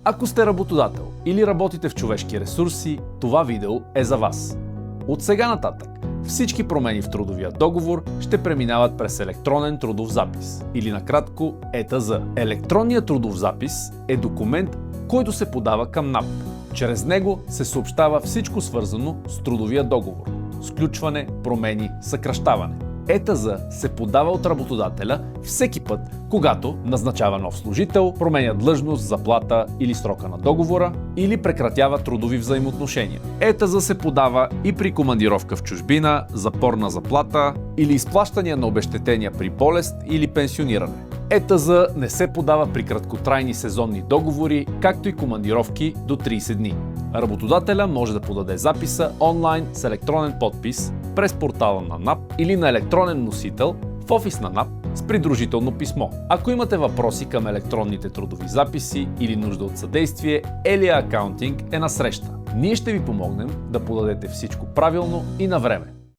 Ако сте работодател или работите в човешки ресурси, това видео е за вас. От сега нататък всички промени в трудовия договор ще преминават през електронен трудов запис, или накратко ЕТЗ. Електронният трудов запис е документ, който се подава към НАП. Чрез него се съобщава всичко свързано с трудовия договор – сключване, промени, съкращаване. ЕТЗ се подава от работодателя всеки път, когато назначава нов служител, променя длъжност, заплата или срока на договора, или прекратява трудови взаимоотношения. ЕТЗ се подава и при командировка в чужбина, запорна заплата или изплащания на обезщетения при болест или пенсиониране. ЕТЗ не се подава при краткотрайни сезонни договори, както и командировки до 30 дни. Работодателя може да подаде записа онлайн с електронен подпис през портала на НАП или на електронен носител в офис на НАП с придружително писмо. Ако имате въпроси към електронните трудови записи или нужда от съдействие, Elia Accounting е на среща. Ние ще ви помогнем да подадете всичко правилно и на време.